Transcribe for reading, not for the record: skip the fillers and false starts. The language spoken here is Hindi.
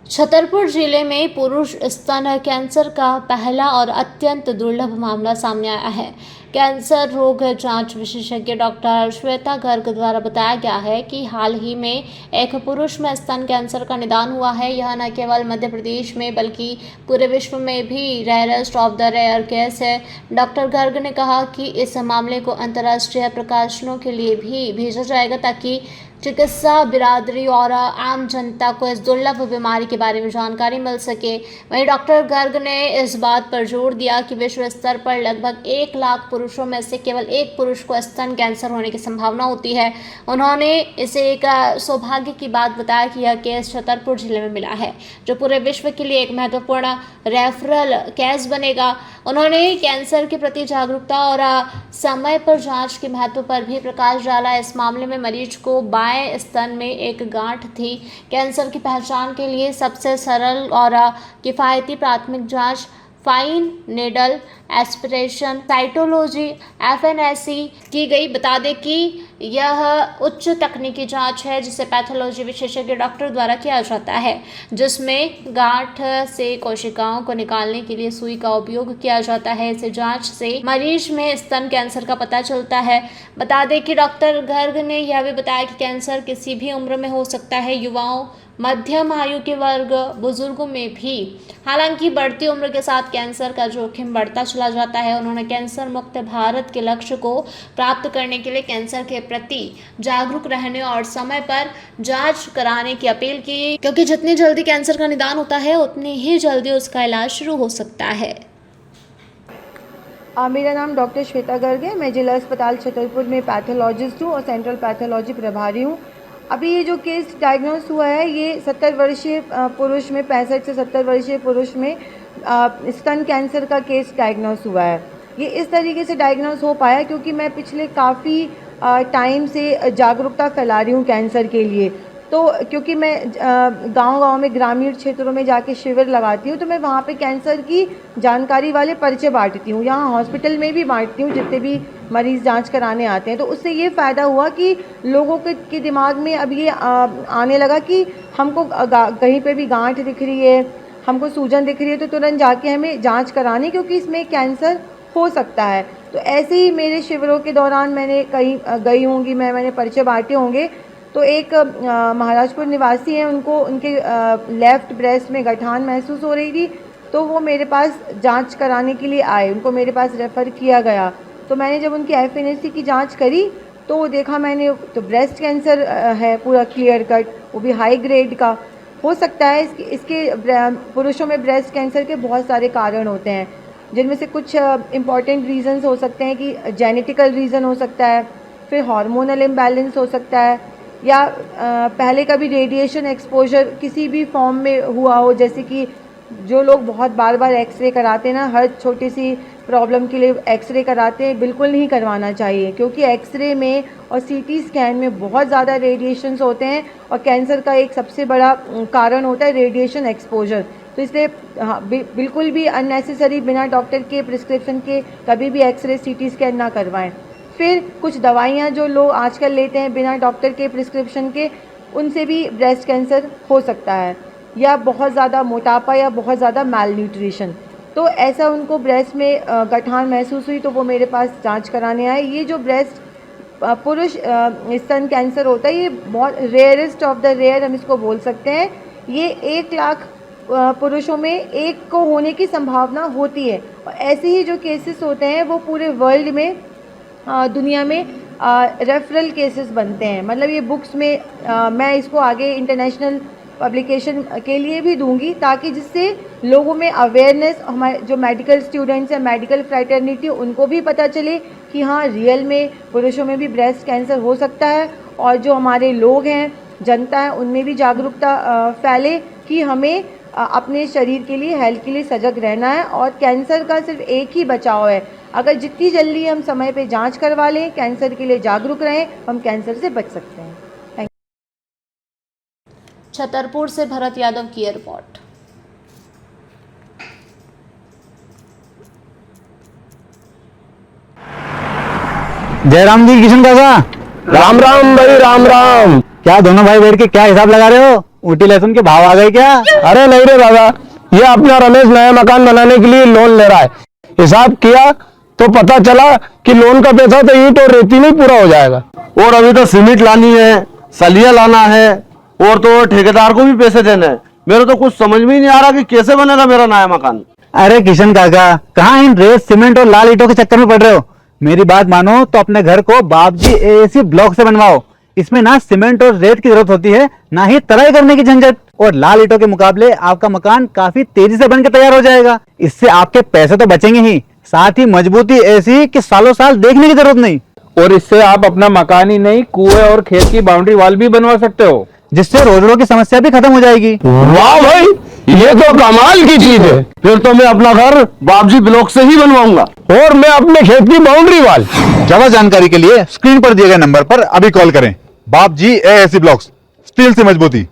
छतरपुर जिले में पुरुष स्तन कैंसर का पहला और अत्यंत दुर्लभ मामला सामने आया है। कैंसर रोग जांच विशेषज्ञ डॉक्टर श्वेता गर्ग द्वारा बताया गया है कि हाल ही में एक पुरुष में स्तन कैंसर का निदान हुआ है। यह न केवल मध्य प्रदेश में बल्कि पूरे विश्व में भी rarest of the rare case है। डॉक्टर गर्ग ने कहा कि इस मामले को अंतर्राष्ट्रीय प्रकाशनों के लिए भी भेजा जाएगा ताकि चिकित्सा बिरादरी और आम जनता को इस दुर्लभ बीमारी के बारे में जानकारी मिल सके। वहीं डॉक्टर गर्ग ने इस बात पर जोर दिया कि विश्व स्तर पर लगभग 1 लाख पुरुषों में से केवल एक पुरुष को स्तन कैंसर होने की संभावना होती है। उन्होंने इसे एक सौभाग्य की बात बताया कि यह केस छतरपुर जिले में मिला है, जो पूरे विश्व के लिए एक महत्वपूर्ण रेफरल केस बनेगा। उन्होंने कैंसर के प्रति जागरूकता और समय पर जांच के महत्व पर भी प्रकाश डाला। इस मामले में मरीज को बाएं स्तन में एक गांठ थी। कैंसर की पहचान के लिए सबसे सरल और किफ़ायती प्राथमिक जांच fine needle aspiration cytology FNAC की गई। बता दें कि यह उच्च तकनीकी जांच है जिसे पैथोलॉजी विशेषज्ञ डॉक्टर द्वारा किया जाता है, जिसमें गांठ से कोशिकाओं को निकालने के लिए सुई का उपयोग किया जाता है। इस जांच से मरीज में स्तन कैंसर का पता चलता है। बता दें कि डॉक्टर गर्ग ने यह भी बताया कि कैंसर किसी भी उम्र में हो सकता है, युवाओं, मध्यम आयु के वर्ग, बुजुर्गों में भी। हालांकि बढ़ती उम्र के साथ कैंसर का जोखिम बढ़ता चला जाता है। उन्होंने कैंसर मुक्त भारत के लक्ष्य को प्राप्त करने के लिए कैंसर के प्रति जागरूक रहने और समय पर जांच कराने की अपील की, क्योंकि जितनी जल्दी कैंसर का निदान होता है उतनी ही जल्दी उसका इलाज शुरू हो सकता है। मेरा नाम डॉक्टर श्वेता गर्ग है। मैं जिला अस्पताल छतरपुर में पैथोलॉजिस्ट हूँ और सेंट्रल पैथोलॉजी प्रभारी हूँ। अभी ये जो केस डायग्नोस हुआ है, ये 70 वर्षीय पुरुष में 65 से 70 वर्षीय पुरुष में स्तन कैंसर का केस डायग्नोस हुआ है। ये इस तरीके से डायग्नोस हो पाया क्योंकि मैं पिछले काफ़ी टाइम से जागरूकता फैला रही हूँ कैंसर के लिए। तो क्योंकि मैं गांव-गांव में, ग्रामीण क्षेत्रों में जाके शिविर लगाती हूँ, तो मैं वहाँ पे कैंसर की जानकारी वाले पर्चे बांटती हूँ। यहाँ हॉस्पिटल में भी बांटती हूँ, जितने भी मरीज़ जांच कराने आते हैं। तो उससे ये फ़ायदा हुआ कि लोगों के दिमाग में अब ये आने लगा कि हमको कहीं पे भी गांठ दिख रही है, हमको सूजन दिख रही है, तो तुरंत जाके हमें जाँच करानी, क्योंकि इसमें कैंसर हो सकता है। तो ऐसे ही मेरे शिविरों के दौरान मैंने कहीं गई होंगी, मैंने पर्चे बांटे होंगे। तो एक महाराजपुर निवासी हैं, उनको उनके लेफ़्ट ब्रेस्ट में गठान महसूस हो रही थी, तो वो मेरे पास जांच कराने के लिए आए। उनको मेरे पास रेफ़र किया गया। तो मैंने जब उनकी FNAC की जांच करी तो देखा मैंने, तो ब्रेस्ट कैंसर है पूरा क्लियर कट, वो भी हाई ग्रेड का। हो सकता है इसके पुरुषों में ब्रेस्ट कैंसर के बहुत सारे कारण होते हैं, जिनमें से कुछ इम्पॉर्टेंट रीज़न्स हो सकते हैं कि जेनेटिकल रीज़न हो सकता है, फिर हार्मोनल इम्बैलेंस हो सकता है, या पहले कभी रेडिएशन एक्सपोजर किसी भी फॉर्म में हुआ हो। जैसे कि जो लोग बहुत बार बार एक्सरे कराते हैं ना, हर छोटी सी प्रॉब्लम के लिए एक्सरे कराते हैं, बिल्कुल नहीं करवाना चाहिए, क्योंकि एक्सरे में और CT स्कैन में बहुत ज़्यादा रेडिएशंस होते हैं और कैंसर का एक सबसे बड़ा कारण होता है रेडिएशन एक्सपोजर। तो इसलिए बिल्कुल भी अननेसेसरी बिना डॉक्टर के प्रिस्क्रिप्शन के कभी भी एक्सरे CT स्कैन ना करवाएं। फिर कुछ दवाइयाँ जो लोग आजकल लेते हैं बिना डॉक्टर के प्रिस्क्रिप्शन के, उनसे भी ब्रेस्ट कैंसर हो सकता है, या बहुत ज़्यादा मोटापा या बहुत ज़्यादा मैलन्यूट्रिशन। तो ऐसा उनको ब्रेस्ट में गठान महसूस हुई तो वो मेरे पास जांच कराने आए। ये जो ब्रेस्ट पुरुष स्तन कैंसर होता है, ये बहुत रेयरेस्ट ऑफ द रेयर हम इसको बोल सकते हैं। ये 1 लाख पुरुषों में एक को होने की संभावना होती है। और ऐसे ही जो केसेस होते हैं वो पूरे वर्ल्ड में, दुनिया में रेफरल केसेस बनते हैं। मतलब ये बुक्स में मैं इसको आगे इंटरनेशनल पब्लिकेशन के लिए भी दूंगी, ताकि जिससे लोगों में अवेयरनेस, हमारे जो मेडिकल स्टूडेंट्स हैं, मेडिकल फ्रेटर्निटी, उनको भी पता चले कि हाँ, रियल में पुरुषों में भी ब्रेस्ट कैंसर हो सकता है। और जो हमारे लोग हैं, जनता है, उनमें भी जागरूकता फैले कि हमें अपने शरीर के लिए, हेल्थ के लिए सजग रहना है। और कैंसर का सिर्फ एक ही बचाव है, अगर जितनी जल्दी हम समय पे जांच करवा लें, कैंसर के लिए जागरूक रहें, हम कैंसर से बच सकते हैं। छतरपुर से भरत यादव की रिपोर्ट। जयराम जी, किशन काका। राम राम भाई, राम राम। क्या दोनों भाई बैठ के क्या हिसाब लगा रहे हो? ऊटी लहसुन के भाव आ गए क्या? अरे नहीं रे दादा, ये अपना रमेश नया मकान बनाने के लिए लोन ले रहा है। हिसाब किया तो पता चला कि लोन का पैसा तो ईंट और रेती नहीं पूरा हो जाएगा। और अभी तो सीमेंट लानी है, सलिया लाना है, और तो ठेकेदार को भी पैसे देने हैं। मेरे तो कुछ समझ में ही नहीं आ रहा कि कैसे बनेगा मेरा नया मकान। अरे किशन काका, कहाँ इन रेत सीमेंट और लाल ईंटों के चक्कर में पड़ रहे हो? मेरी बात मानो तो अपने घर को बाबजी एएसी ब्लॉक से बनवाओ। इसमें ना सीमेंट और रेत की जरूरत होती है, ना ही तराई करने की झंझट। और लाल ईंटों के मुकाबले आपका मकान काफी तेजी से बनकर तैयार हो जाएगा। इससे आपके पैसे तो बचेंगे ही, साथ ही मजबूती ऐसी कि सालों साल देखने की जरूरत नहीं। और इससे आप अपना मकान ही नहीं, कुएं और खेत की बाउंड्री वॉल भी बनवा सकते हो, जिससे रोजगार की समस्या भी खत्म हो जाएगी। वाह भाई, ये तो कमाल की चीज है। फिर तो मैं अपना घर बाबजी ब्लॉक से ही बनवाऊंगा। और मैं अपने खेत की बाउंड्री वॉल। ज्यादा जानकारी के लिए स्क्रीन पर दिए गए नंबर पर अभी कॉल करें। बाबजी एएसी ब्लॉक्स, स्टील से मजबूती।